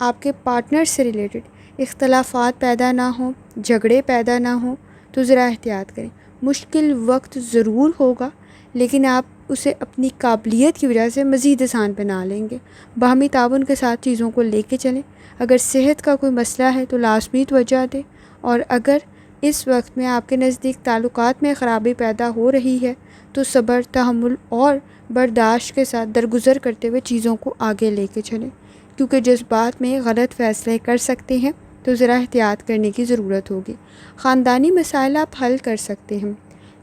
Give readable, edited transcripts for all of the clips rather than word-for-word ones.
آپ کے پارٹنر سے ریلیٹڈ اختلافات پیدا نہ ہوں، جھگڑے پیدا نہ ہوں، تو ذرا احتیاط کریں۔ مشکل وقت ضرور ہوگا، لیکن آپ اسے اپنی قابلیت کی وجہ سے مزید آسان بنا لیں گے۔ باہمی تعاون کے ساتھ چیزوں کو لے کے چلیں۔ اگر صحت کا کوئی مسئلہ ہے تو لازمی توجہ دیں، اور اگر اس وقت میں آپ کے نزدیک تعلقات میں خرابی پیدا ہو رہی ہے تو صبر، تحمل اور برداشت کے ساتھ درگزر کرتے ہوئے چیزوں کو آگے لے کے چلیں، کیونکہ جذبات میں غلط فیصلے کر سکتے ہیں، تو ذرا احتیاط کرنے کی ضرورت ہوگی۔ خاندانی مسائل آپ حل کر سکتے ہیں،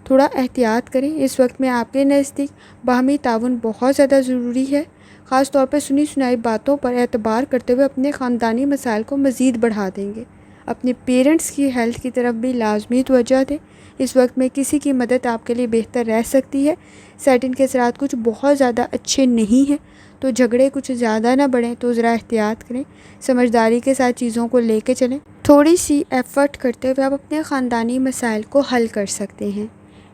تھوڑا احتیاط کریں۔ اس وقت میں آپ کے نزدیک باہمی تعاون بہت زیادہ ضروری ہے، خاص طور پر سنی سنائی باتوں پر اعتبار کرتے ہوئے اپنے خاندانی مسائل کو مزید بڑھا دیں گے۔ اپنے پیرنٹس کی ہیلتھ کی طرف بھی لازمی توجہ دیں۔ اس وقت میں کسی کی مدد آپ کے لیے بہتر رہ سکتی ہے۔ سیٹن کے اثرات کچھ بہت زیادہ اچھے نہیں ہیں، تو جھگڑے کچھ زیادہ نہ بڑھیں، تو ذرا احتیاط کریں۔ سمجھداری کے ساتھ چیزوں کو لے کے چلیں۔ تھوڑی سی ایفرٹ کرتے ہوئے آپ اپنے خاندانی مسائل کو حل کر سکتے ہیں۔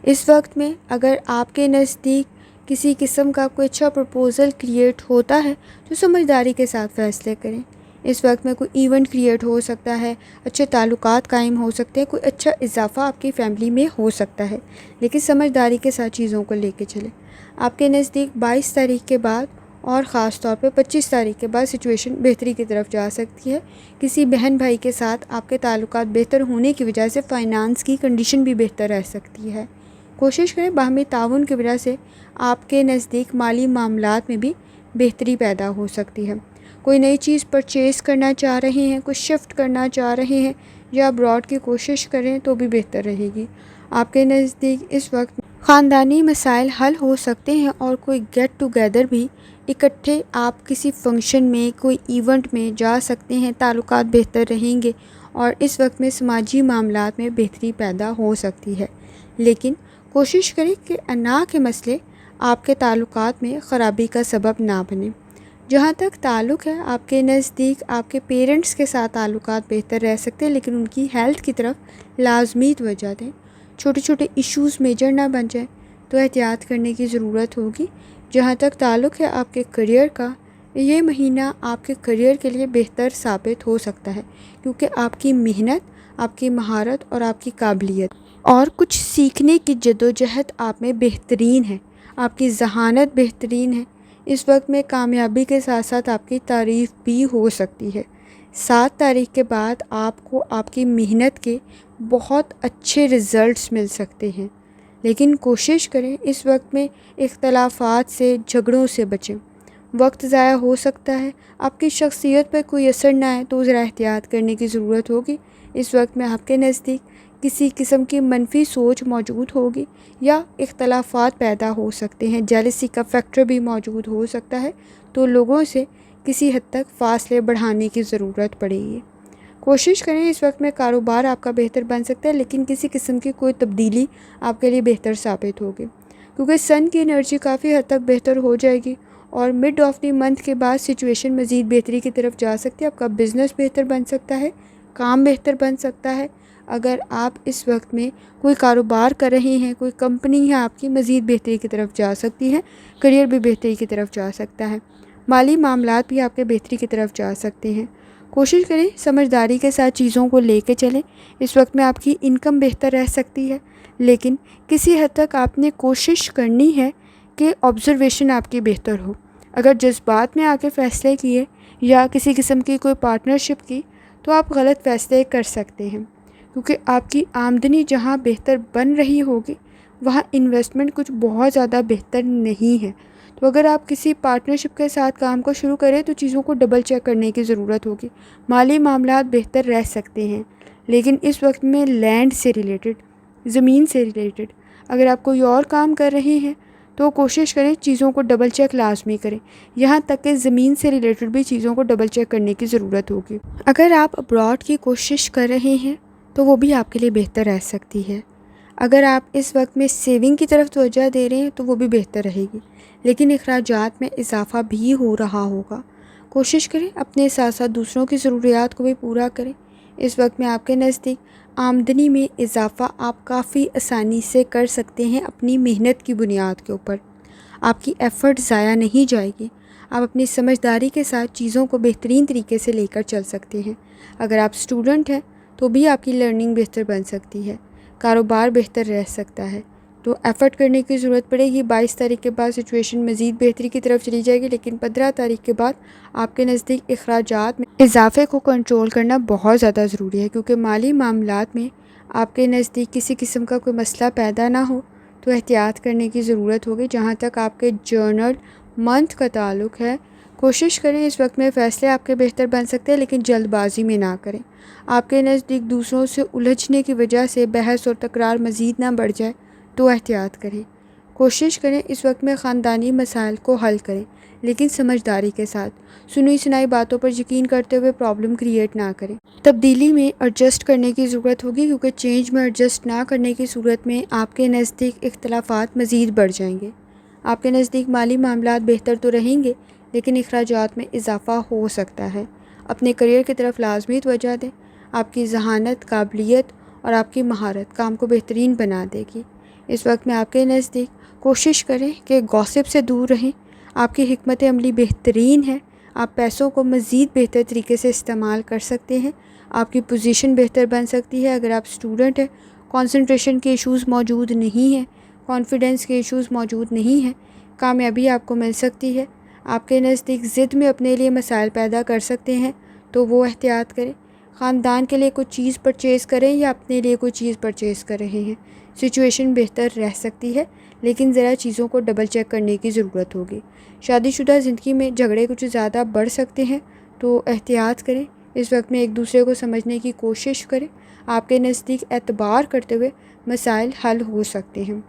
اس وقت میں اگر آپ کے نزدیک کسی قسم کا کوئی اچھا پرپوزل کریٹ ہوتا ہے تو سمجھداری کے ساتھ فیصلے کریں۔ اس وقت میں کوئی ایونٹ کریٹ ہو سکتا ہے، اچھے تعلقات قائم ہو سکتے ہیں، کوئی اچھا اضافہ آپ کی فیملی میں ہو سکتا ہے، لیکن سمجھداری کے ساتھ چیزوں کو لے کے چلیں۔ آپ کے نزدیک 22 تاریخ کے بعد اور خاص طور پہ 25 تاریخ کے بعد سچویشن بہتری کی طرف جا سکتی ہے۔ کسی بہن بھائی کے ساتھ آپ کے تعلقات بہتر ہونے کی وجہ سے فائنانس کی کنڈیشن بھی بہتر رہ سکتی ہے۔ کوشش کریں باہمی تعاون کی وجہ سے آپ کے نزدیک مالی معاملات میں بھی بہتری پیدا ہو سکتی ہے۔ کوئی نئی چیز پرچیز کرنا چاہ رہے ہیں، کوئی شفٹ کرنا چاہ رہے ہیں یا ابراڈ کی کوشش کریں تو بھی بہتر رہے گی۔ آپ کے نزدیک اس وقت خاندانی مسائل حل ہو سکتے ہیں، اور کوئی گیٹ ٹوگیدر بھی اکٹھے آپ کسی فنکشن میں، کوئی ایونٹ میں جا سکتے ہیں۔ تعلقات بہتر رہیں گے اور اس وقت میں سماجی معاملات میں بہتری پیدا ہو سکتی ہے، لیکن کوشش کریں کہ انا کے مسئلے آپ کے تعلقات میں خرابی کا سبب نہ بنیں۔ جہاں تک تعلق ہے، آپ کے نزدیک آپ کے پیرنٹس کے ساتھ تعلقات بہتر رہ سکتے ہیں، لیکن ان کی ہیلتھ کی طرف لازمی توجہ دیں۔ چھوٹے چھوٹے ایشوز میجر نہ بن جائیں تو احتیاط کرنے کی ضرورت ہوگی۔ جہاں تک تعلق ہے آپ کے کریئر کا، یہ مہینہ آپ کے کریئر کے لیے بہتر ثابت ہو سکتا ہے، کیونکہ آپ کی محنت، آپ کی مہارت اور آپ کی قابلیت اور کچھ سیکھنے کی جدوجہد آپ میں بہترین ہے، آپ کی ذہانت بہترین ہے۔ اس وقت میں کامیابی کے ساتھ ساتھ آپ کی تعریف بھی ہو سکتی ہے۔ 7 تاریخ کے بعد آپ کو آپ کی محنت کے بہت اچھے رزلٹس مل سکتے ہیں، لیکن کوشش کریں اس وقت میں اختلافات سے، جھگڑوں سے بچیں۔ وقت ضائع ہو سکتا ہے، آپ کی شخصیت پر کوئی اثر نہ آئے تو ذرا احتیاط کرنے کی ضرورت ہوگی۔ اس وقت میں آپ کے نزدیک کسی قسم کی منفی سوچ موجود ہوگی یا اختلافات پیدا ہو سکتے ہیں، جیلسی کا فیکٹر بھی موجود ہو سکتا ہے، تو لوگوں سے کسی حد تک فاصلے بڑھانے کی ضرورت پڑے گی۔ کوشش کریں اس وقت میں کاروبار آپ کا بہتر بن سکتا ہے، لیکن کسی قسم کی کوئی تبدیلی آپ کے لیے بہتر ثابت ہوگی، کیونکہ سن کی انرجی کافی حد تک بہتر ہو جائے گی، اور مڈ آف دی منتھ کے بعد سچویشن مزید بہتری کی طرف جا سکتی ہے۔ آپ کا بزنس بہتر بن سکتا ہے، کام بہتر بن سکتا ہے۔ اگر آپ اس وقت میں کوئی کاروبار کر رہے ہیں، کوئی کمپنی ہے آپ کی، مزید بہتری کی طرف جا سکتی ہے، کریئر بھی بہتری کی طرف جا سکتا ہے، مالی معاملات بھی آپ کے بہتری کی طرف جا سکتے ہیں۔ کوشش کریں سمجھداری کے ساتھ چیزوں کو لے کے چلیں۔ اس وقت میں آپ کی انکم بہتر رہ سکتی ہے، لیکن کسی حد تک آپ نے کوشش کرنی ہے کہ آبزرویشن آپ کی بہتر ہو۔ اگر جذبات میں آ کے فیصلے کیے یا کسی قسم کی کوئی پارٹنرشپ کی تو آپ غلط فیصلے کر سکتے ہیں، کیونکہ آپ کی آمدنی جہاں بہتر بن رہی ہوگی وہاں انویسٹمنٹ کچھ بہت زیادہ بہتر نہیں ہے۔ تو اگر آپ کسی پارٹنرشپ کے ساتھ کام کو شروع کریں تو چیزوں کو ڈبل چیک کرنے کی ضرورت ہوگی۔ مالی معاملات بہتر رہ سکتے ہیں، لیکن اس وقت میں لینڈ سے ریلیٹڈ، زمین سے ریلیٹڈ اگر آپ کوئی اور کام کر رہے ہیں تو کوشش کریں چیزوں کو ڈبل چیک لازمی کریں، یہاں تک کہ زمین سے ریلیٹڈ بھی چیزوں کو ڈبل چیک کرنے کی ضرورت ہوگی۔ اگر آپ ابراڈ کی کوشش کر رہے ہیں تو وہ بھی آپ کے لیے بہتر رہ سکتی ہے۔ اگر آپ اس وقت میں سیونگ کی طرف توجہ دے رہے ہیں تو وہ بھی بہتر رہے گی، لیکن اخراجات میں اضافہ بھی ہو رہا ہوگا۔ کوشش کریں اپنے ساتھ ساتھ دوسروں کی ضروریات کو بھی پورا کریں۔ اس وقت میں آپ کے نزدیک آمدنی میں اضافہ آپ کافی آسانی سے کر سکتے ہیں اپنی محنت کی بنیاد کے اوپر۔ آپ کی ایفرٹ ضائع نہیں جائے گی۔ آپ اپنی سمجھداری کے ساتھ چیزوں کو بہترین طریقے سے لے کر چل سکتے ہیں۔ اگر آپ اسٹوڈنٹ ہیں تو بھی آپ کی لرننگ بہتر بن سکتی ہے، کاروبار بہتر رہ سکتا ہے۔ تو ایفرٹ کرنے کی ضرورت پڑے گی۔ 22 تاریخ کے بعد سچویشن مزید بہتری کی طرف چلی جائے گی، لیکن 15 تاریخ کے بعد آپ کے نزدیک اخراجات میں اضافے کو کنٹرول کرنا بہت زیادہ ضروری ہے، کیونکہ مالی معاملات میں آپ کے نزدیک کسی قسم کا کوئی مسئلہ پیدا نہ ہو تو احتیاط کرنے کی ضرورت ہوگی۔ جہاں تک آپ کے جرنل منتھ کا تعلق ہے، کوشش کریں اس وقت میں فیصلے آپ کے بہتر بن سکتے ہیں، لیکن جلد بازی میں نہ کریں۔ آپ کے نزدیک دوسروں سے الجھنے کی وجہ سے بحث اور تکرار مزید نہ بڑھ جائے تو احتیاط کریں۔ کوشش کریں اس وقت میں خاندانی مسائل کو حل کریں، لیکن سمجھداری کے ساتھ۔ سنی سنائی باتوں پر یقین کرتے ہوئے پرابلم کریٹ نہ کریں۔ تبدیلی میں ایڈجسٹ کرنے کی ضرورت ہوگی، کیونکہ چینج میں ایڈجسٹ نہ کرنے کی صورت میں آپ کے نزدیک اختلافات مزید بڑھ جائیں گے۔ آپ کے نزدیک مالی معاملات بہتر تو رہیں گے، لیکن اخراجات میں اضافہ ہو سکتا ہے۔ اپنے کریئر کی طرف لازمی توجہ دیں۔ آپ کی ذہانت، قابلیت اور آپ کی مہارت کام کو بہترین بنا دے گی۔ اس وقت میں آپ کے نزدیک کوشش کریں کہ گوسپ سے دور رہیں۔ آپ کی حکمت عملی بہترین ہے۔ آپ پیسوں کو مزید بہتر طریقے سے استعمال کر سکتے ہیں۔ آپ کی پوزیشن بہتر بن سکتی ہے۔ اگر آپ اسٹوڈنٹ ہیں، کنسنٹریشن کے ایشوز موجود نہیں ہیں، کانفیڈنس کے ایشوز موجود نہیں ہیں، کامیابی آپ کو مل سکتی ہے۔ آپ کے نزدیک ضد میں اپنے لیے مسائل پیدا کر سکتے ہیں، تو وہ احتیاط کریں۔ خاندان کے لیے کوئی چیز پرچیز کریں یا اپنے لیے کوئی چیز پرچیز کر رہے ہیں، سچویشن بہتر رہ سکتی ہے، لیکن ذرا چیزوں کو ڈبل چیک کرنے کی ضرورت ہوگی۔ شادی شدہ زندگی میں جھگڑے کچھ زیادہ بڑھ سکتے ہیں، تو احتیاط کریں۔ اس وقت میں ایک دوسرے کو سمجھنے کی کوشش کریں۔ آپ کے نزدیک اعتبار کرتے ہوئے مسائل حل ہو سکتے ہیں۔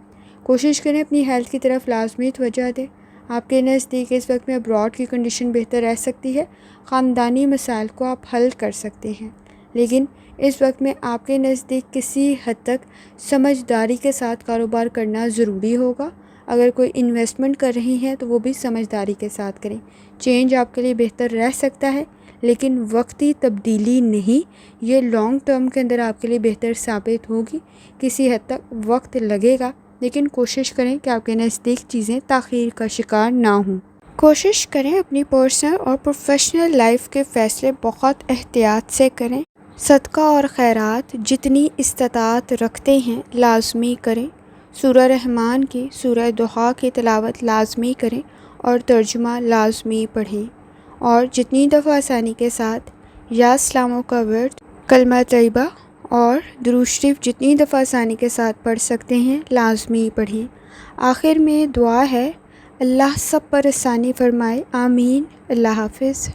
کوشش کریں اپنی ہیلتھ کی طرف لازمی توجہ دیں۔ آپ کے نزدیک اس وقت میں ابراڈ کی کنڈیشن بہتر رہ سکتی ہے۔ خاندانی مسائل کو آپ حل کر سکتے ہیں، لیکن اس وقت میں آپ کے نزدیک کسی حد تک سمجھداری کے ساتھ کاروبار کرنا ضروری ہوگا۔ اگر کوئی انویسٹمنٹ کر رہی ہیں تو وہ بھی سمجھداری کے ساتھ کریں۔ چینج آپ کے لیے بہتر رہ سکتا ہے، لیکن وقتی تبدیلی نہیں، یہ لانگ ٹرم کے اندر آپ کے لیے بہتر ثابت ہوگی۔ کسی حد تک وقت لگے گا، لیکن کوشش کریں کہ آپ کے نزدیک چیزیں تاخیر کا شکار نہ ہوں۔ کوشش کریں اپنی پرسنل اور پروفیشنل لائف کے فیصلے بہت احتیاط سے کریں۔ صدقہ اور خیرات جتنی استطاعت رکھتے ہیں لازمی کریں۔ سورہ رحمان کی سورہ دحا کی تلاوت لازمی کریں اور ترجمہ لازمی پڑھیں، اور جتنی دفعہ آسانی کے ساتھ یا اسلاموں کا ورد، کلمہ طیبہ اور درود شریف جتنی دفعہ آسانی کے ساتھ پڑھ سکتے ہیں لازمی پڑھیں۔ آخر میں دعا ہے، اللہ سب پر آسانی فرمائے، آمین۔ اللہ حافظ۔